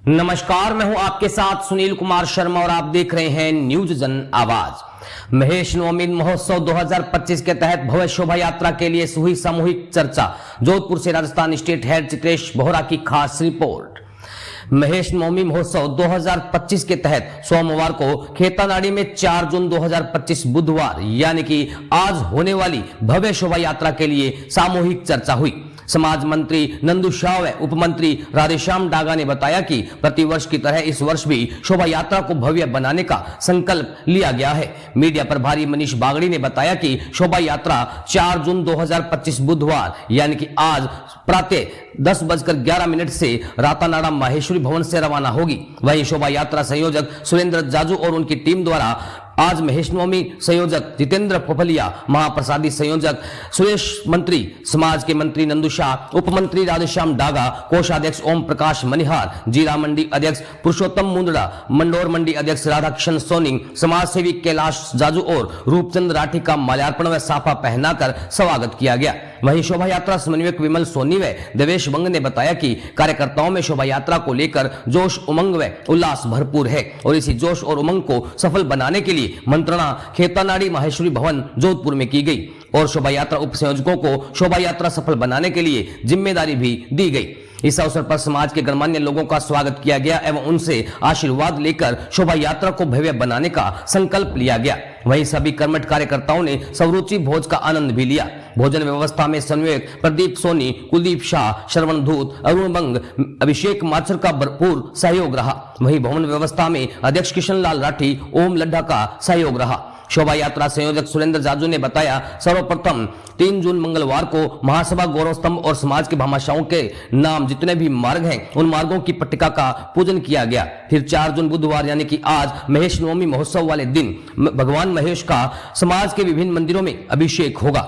नमस्कार, मैं हूं आपके साथ सुनील कुमार शर्मा और आप देख रहे हैं न्यूज जन आवाज। महेश नवमी महोत्सव 2025 के तहत भव्य शोभा यात्रा के लिए हुई सामूहिक चर्चा। जोधपुर से राजस्थान स्टेट हेड चित्रेश बोहरा की खास रिपोर्ट। महेश नवमी महोत्सव 2025 के तहत सोमवार को खेतानाड़ी में 4 जून 2025 बुधवार यानी कि आज होने वाली भव्य शोभा यात्रा के लिए सामूहिक चर्चा हुई। समाज मंत्री नंदू शाह व उप मंत्री राधेश्याम डागा ने बताया कि प्रतिवर्ष की तरह इस वर्ष भी शोभा यात्रा को भव्य बनाने का संकल्प लिया गया है। मीडिया प्रभारी मनीष बागड़ी ने बताया कि शोभा यात्रा 4 जून 2025 बुधवार यानी कि आज प्रातः 10:11 से रातानाड़ा माहेश्वरी भवन से रवाना होगी। वहीं शोभा यात्रा संयोजक सुरेंद्र जाजू और उनकी टीम द्वारा आज महेश नवमी संयोजक जितेंद्र पोपलिया, महाप्रसादी संयोजक सुरेश मंत्री, समाज के मंत्री नंदू शाह, उप मंत्री राधेश्याम डागा, कोषाध्यक्ष ओम प्रकाश मनिहार, जीरा मंडी अध्यक्ष पुरुषोत्तम मुंदड़ा, मंडोर मंडी अध्यक्ष राधाकृष्ण सोनी, समाज सेवी कैलाश जाजू और रूपचंद राठी का माल्यार्पण व साफा पहनाकर स्वागत किया गया। वहीं शोभा यात्रा समन्वयक विमल सोनी व देवेश वंग ने बताया कि कार्यकर्ताओं में शोभा यात्रा को लेकर जोश, उमंग व उल्लास भरपूर है और इसी जोश और उमंग को सफल बनाने के लिए मंत्रणा खेतानाड़ी माहेश्वरी भवन जोधपुर में की गई और शोभा यात्रा उप संयोजकों को शोभा यात्रा सफल बनाने के लिए जिम्मेदारी भी दी गई। इस अवसर पर समाज के गणमान्य लोगों का स्वागत किया गया एवं उनसे आशीर्वाद लेकर शोभा यात्रा को भव्य बनाने का संकल्प लिया गया। वहीं सभी कर्मठ कार्यकर्ताओं ने स्वरूचि भोज का आनंद भी लिया। भोजन व्यवस्था में संयोजक प्रदीप सोनी, कुलदीप शाह, श्रवण धूत, अरुण बंग, अभिषेक माचर का भरपूर सहयोग रहा। वहीं भवन व्यवस्था में अध्यक्ष किशन लाल राठी, ओम लड्ढा का सहयोग रहा। शोभा यात्रा संयोजक सुरेंद्र जाजू ने बताया, सर्वप्रथम 3 जून मंगलवार को महासभा गौरव स्तंभ और समाज के भामाशाहों के नाम जितने भी मार्ग हैं उन मार्गों की पट्टिका का पूजन किया गया। फिर 4 जून बुधवार यानी कि आज महेश नवमी महोत्सव वाले दिन भगवान महेश का समाज के विभिन्न मंदिरों में अभिषेक होगा।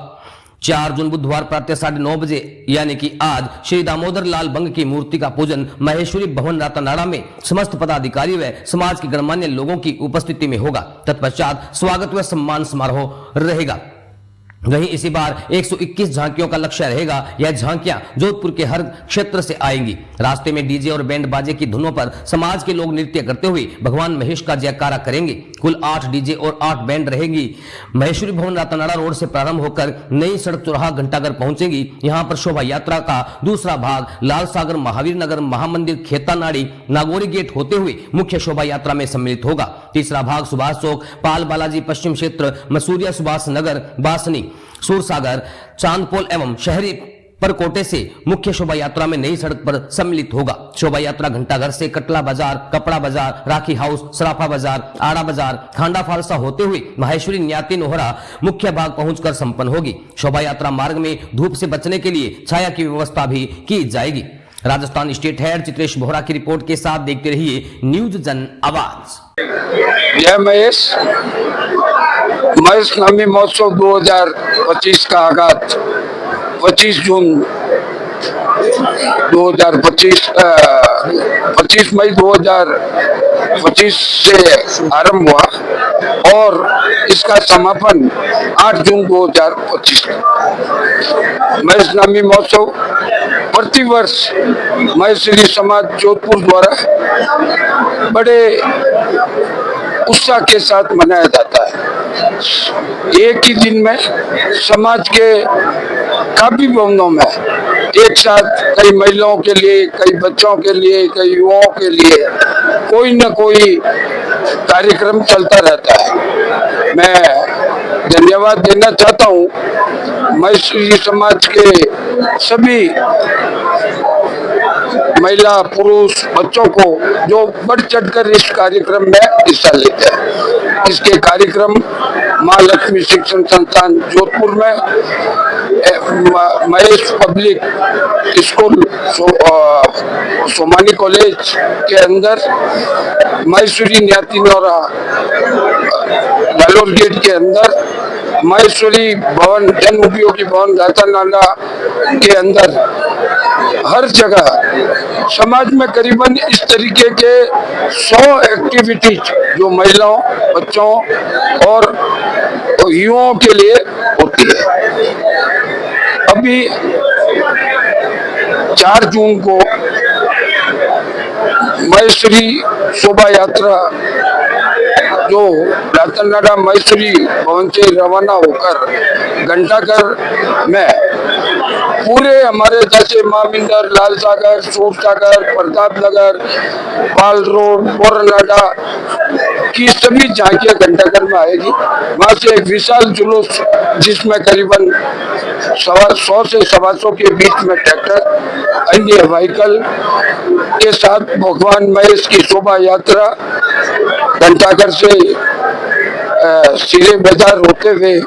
4 जून बुधवार प्रातः 9:30 बजे यानी कि आज श्री दामोदर लाल बंग की मूर्ति का पूजन महेश्वरी भवन रातानाड़ा में समस्त पदाधिकारी व समाज के गणमान्य लोगों की उपस्थिति में होगा। तत्पश्चात स्वागत व सम्मान समारोह रहेगा। वहीं इसी बार 121 झांकियों का लक्ष्य रहेगा। यह झांकियां जोधपुर के हर क्षेत्र से आएंगी। रास्ते में डीजे और बैंड बाजे की धुनों पर समाज के लोग नृत्य करते हुए भगवान महेश का जयकारा करेंगे। कुल 8 डीजे और 8 बैंड रहेंगी। महेश्वरी भवन रातानाड़ा रोड से प्रारंभ होकर नई सड़क चौराहा घंटाघर पहुंचेगी। यहां पर शोभा यात्रा का दूसरा भाग लाल सागर, महावीर नगर, महामंदिर, खेतानाड़ी, नागौरी गेट होते हुए मुख्य शोभा यात्रा में सम्मिलित होगा। तीसरा भाग सुभाष चौक, पाल बालाजी पश्चिम क्षेत्र, मसूरिया, सुभाष नगर, बासनी, सूरसागर, चांदपोल एवं शहरी परकोटे से मुख्य शोभा यात्रा में नई सड़क पर सम्मिलित होगा। शोभा यात्रा घंटाघर से कटला बाजार, कपड़ा बाजार, राखी हाउस, सराफा बाजार, आड़ा बाजार, खांडा फालसा होते हुए माहेश्वरी न्याती नोहरा मुख्य भाग पहुंचकर संपन्न होगी। शोभा यात्रा मार्ग में धूप से बचने के लिए छाया की व्यवस्था भी की जाएगी। राजस्थान स्टेट हेड चित्रेश बोहरा की रिपोर्ट के साथ देखते रहिए न्यूज जन आवाज। जय महेश नवमी महोत्सव 2025 का आगाज 25 जून 2025 25 मई 2025 से आरंभ हुआ और इसका समापन 8 जून 2025 महेश नवमी महोत्सव प्रतिवर्ष महेश्वरी समाज जोधपुर द्वारा बड़े उत्साह के साथ मनाया जाता है। एक ही दिन में समाज के काफी भवनों में एक साथ कई महिलाओं के लिए, कई बच्चों के लिए, कई युवाओं के लिए कोई न कोई कार्यक्रम चलता रहता है। मैं धन्यवाद देना चाहता हूँ महेश्वरी समाज के सभी महिला, पुरुष, बच्चों को जो बढ़ चढ़कर इस कार्यक्रम में हिस्सा लेते हैं। इसके कार्यक्रम माँ लक्ष्मी शिक्षण संस्थान जोधपुर में, Mahesh public school Somani college के अंदर, महेश्वरी न्याती नोहरा लालौर गेट के अंदर, महेश्वरी भवन जन उपयोगी भवन रातानाड़ा के अंदर, हर जगह समाज में करीबन इस तरीके के 100 एक्टिविटीज जो महिलाओं, बच्चों और युवाओं के लिए होती है। अभी 4 जून को महेश्वरी शोभा यात्रा जो रातनाडा महेश्वरी भवन से रवाना होकर घंटाघर में पूरे हमारे जैसे मामिंदर, लाल सागर, सूर सागर, प्रताप नगर, पाल रोड, बोरनाडा की सभी झांकियां घंटाघर में आएगी। वहां से एक विशाल जुलूस जिसमें करीबन 100 से 125 के बीच में ट्रैक्टर, अन्य व्हीकल के साथ भगवान महेश की शोभा यात्रा घंटाघर से सिरे बाजार होते हुए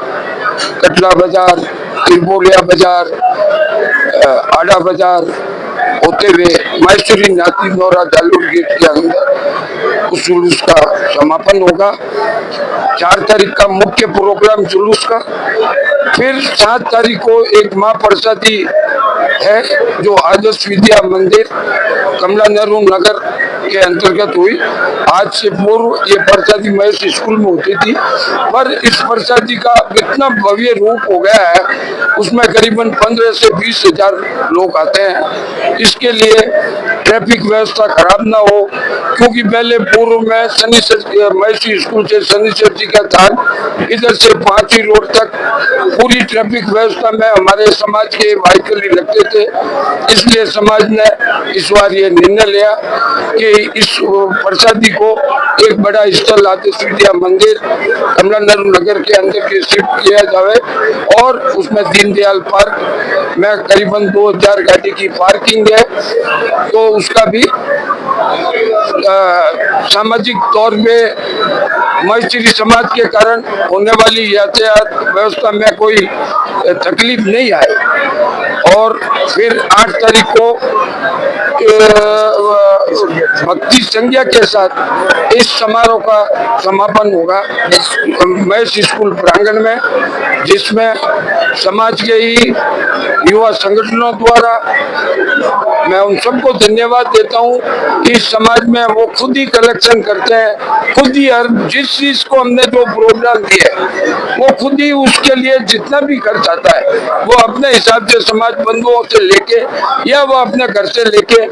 कटला बाजार, त्रिपोलिया बाजार, आड़ा बाजार होते हुए महेश्वरी नाती नौरा जालूर गेट के अंदर उस जुलूस का समापन होगा। 4 तारीख का मुख्य प्रोग्राम जुलूस का, फिर 7 तारीख को एक माँ प्रसादी है जो आदर्श विद्या मंदिर कमला नेहरू नगर के अंतर्गत हुई। आज से पूर्व ये प्रसादी महेश स्कूल में होती थी, पर इस प्रसादी का इतना भव्य रूप हो गया है, उसमें करीबन 15 से 20 हजार लोग आते हैं। इसके लिए ट्रैफिक व्यवस्था खराब ना हो, क्योंकि पहले पूर्व में महेश स्कूल से शनिश्चर जी का स्थान इधर से 5 रोड तक पूरी ट्रैफिक व्यवस्था में हमारे समाज के व्हीकल ही लगते थे। इसलिए समाज ने इस बार ये निर्णय लिया कि इस प्रसादी को एक बड़ा स्थल आदर्श विद्या मंदिर कमला नेहरू नगर के अंदर के शिफ्ट किया जाए और उसमें दीनदयाल पार्क में करीबन 2000 गाड़ी की पार्किंग है, तो उसका भी सामाजिक तौर पे महेश्वरी समाज के कारण होने वाली यातायात व्यवस्था में कोई तकलीफ नहीं आए। और फिर 8 तारीख को भक्ति संज्ञा के साथ इस समारोह का समापन होगा महेश स्कूल प्रांगण में, जिसमें समाज के ही युवा संगठनों द्वारा मैं उन सबको धन्यवाद देता हूं कि समाज में वो खुद ही कलेक्शन करते हैं, खुद ही हर जिस चीज को हमने जो प्रोग्राम दिया वो खुद ही उसके लिए जितना भी खर्च आता है वो अपने हिसाब से समाज बंधुओं से लेके या वो अपने घर से लेके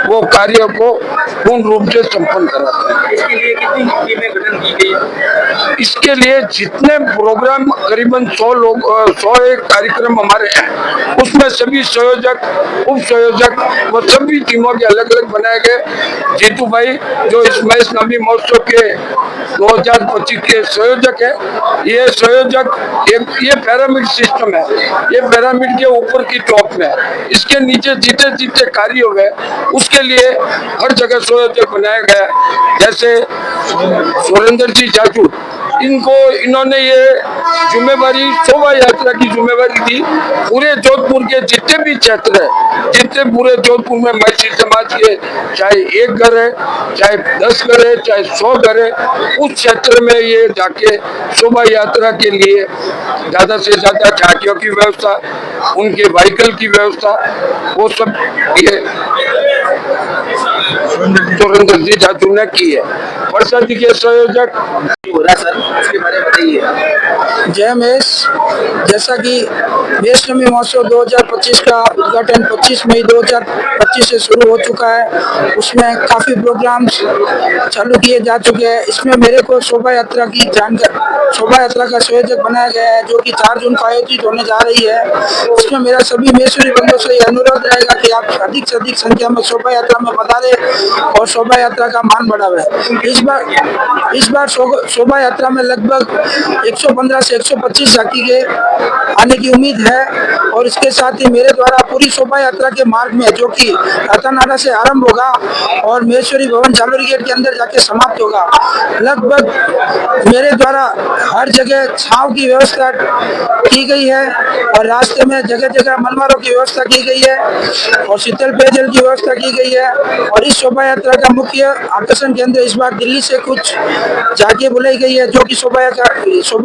वो कार्य को पूर्ण रूप से संपन्न कराते हैं। इसके लिए कितनी टीमें गठन की गई? इसके लिए जितने प्रोग्राम करीबन 100 एक कार्यक्रम हमारे हैं, उसमें सभी संयोजक, उप संयोजक वो सभी टीमों के अलग अलग बनाए गए। जीतू भाई जो इस महेश नवमी महोत्सव के 2025 के संयोजक है, ये संयोजक ये पिरामिड सिस्टम है, ये पिरामिड के ऊपर की टॉप में, इसके नीचे जितने जितने कार्य हुए उसके लिए हर जगह संयोजक बनाया गया। जैसे सुरेंद्र जी जाजू, इन्होंने ये जिम्मेवारी शोभा यात्रा की जिम्मेवारी दी। पूरे जोधपुर के जितने भी क्षेत्र है, जितने पूरे जोधपुर में महेश्वरी समाज के चाहे 1 घर है, चाहे 10 घर है, चाहे 100 घर है, उस क्षेत्र में ये जाके शोभा यात्रा के लिए ज्यादा से ज्यादा झांकियों की व्यवस्था, उनके व्हीकल की व्यवस्था, वो सब ये सुरेंद्र जी जाजू ने की है। प्रसादी के संयोजक हो रहा सर, उसके बारे में बताइए। जय महेश। जैसा कि महेश नवमी महोत्सव 2025 का उद्घाटन 25 मई 2025 से शुरू हो चुका है, उसमें काफी प्रोग्राम्स चालू किए जा चुके हैं। इसमें मेरे को शोभा यात्रा का संयोजक बनाया गया है, जो कि 4 जून को आयोजित होने जा रही है। इसमें मेरा सभी महेश्वरी बंधुओं से अनुरोध रहेगा कि आप अधिक से अधिक संख्या में शोभा यात्रा में पधारे और शोभा यात्रा का मान बढ़ावे। इस बार शोभा यात्रा में लगभग 115 से 125 झांकी के आने की उम्मीद है, और इसके साथ ही मेरे द्वारा पूरी शोभा यात्रा के मार्ग में, जो कि रातानाडा से आरंभ होगा और महेश्वरी भवन जालूर गेट के अंदर जाके समाप्त होगा, लगभग मेरे द्वारा हर जगह छांव की व्यवस्था की गई है और रास्ते में जगह जगह मनवारों की व्यवस्था की गई है और शीतल पेयजल की व्यवस्था की गई है। और इस शोभा यात्रा का मुख्य आकर्षण केंद्र इस बार दिल्ली से कुछ झांकियां बुलाई गई है, जो कि शोभा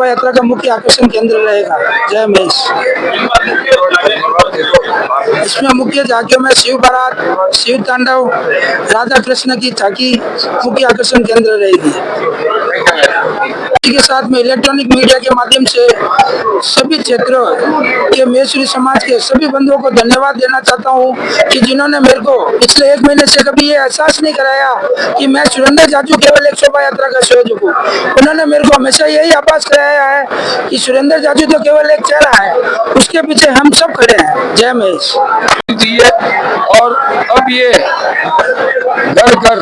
यात्रा का मुख्य आकर्षण केंद्र रहेगा। जय महेश। इसमें मुख्य झांकियों में शिव बारात, शिव तांडव, राधा कृष्ण की झांकी मुख्य आकर्षण केंद्र रहेगी। के साथ में इलेक्ट्रॉनिक मीडिया के माध्यम से सभी क्षेत्रों के महेश्वरी समाज के सभी बंधुओं को धन्यवाद देना चाहता हूँ कि जिन्होंने मेरे को पिछले 1 महीने से कभी ये एहसास नहीं कराया कि मैं सुरेंद्र जाजू केवल एक शोभा यात्रा का संयोजक हूँ। उन्होंने मेरे को हमेशा यही आभास कराया है कि सुरेंद्र जाजू तो केवल एक चेहरा है, उसके पीछे हम सब खड़े हैं। जय महेश। और अब ये घर घर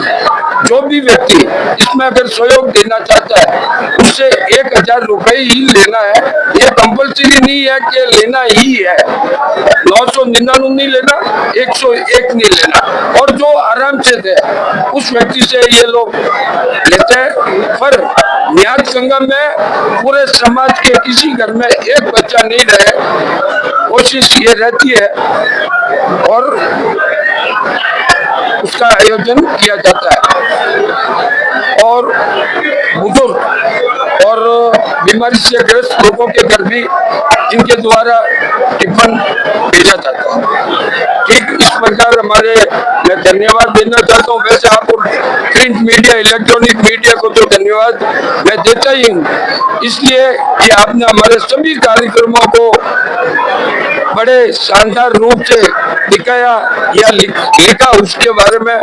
जो भी व्यक्ति इसमें अगर सहयोग देना चाहता है उससे 1000 रुपए ही लेना है। ये कंपलसरी नहीं है कि लेना ही है, 999 नहीं लेना, 101 नहीं लेना। और जो आराम से दे उस व्यक्ति से ये लोग लेते हैं। पर न्याय संगम में पूरे समाज के किसी घर में एक बच्चा नहीं रहे, कोशिश ये रहती है और उसका आयोजन किया जाता है। और बुजुर्ग और बीमारी से ग्रस्त लोगों के घर भी इनके द्वारा टिफिन भेजा जाता है। ठीक इस प्रकार हमारे मैं धन्यवाद देना चाहता हूँ। वैसे आप प्रिंट मीडिया, इलेक्ट्रॉनिक मीडिया को तो धन्यवाद मैं देता ही हूँ, इसलिए कि आपने हमारे सभी कार्यक्रमों को बड़े शानदार रूप से दिखाया या लिखा। उसके बारे में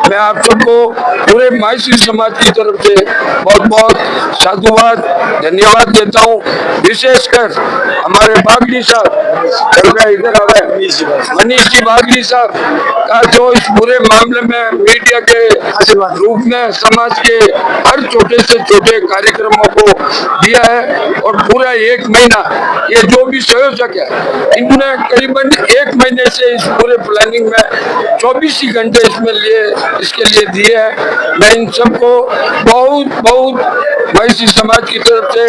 मैं आप सबको पूरे महेश्वरी समाज की तरफ से बहुत बहुत साधुवाद धन्यवाद देता हूँ। विशेषकर हमारे बागली साहब, इधर आ रहे मनीष जी बागली साहब का जो इस पूरे मामले में मीडिया के रूप में समाज के हर छोटे से छोटे कार्यक्रमों को दिया है। और पूरा 1 महीना ये जो भी संयोजक है इन्होंने करीबन 1 महीने से इस पूरे प्लानिंग में 24 ही घंटे इसके लिए दिए हैं। मैं इन सबको बहुत बहुत महेश्वरी समाज की तरफ से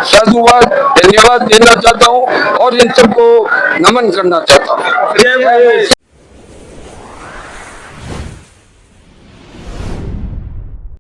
साधुवाद धन्यवाद देना चाहता हूँ और इन सबको नमन करना चाहता हूँ।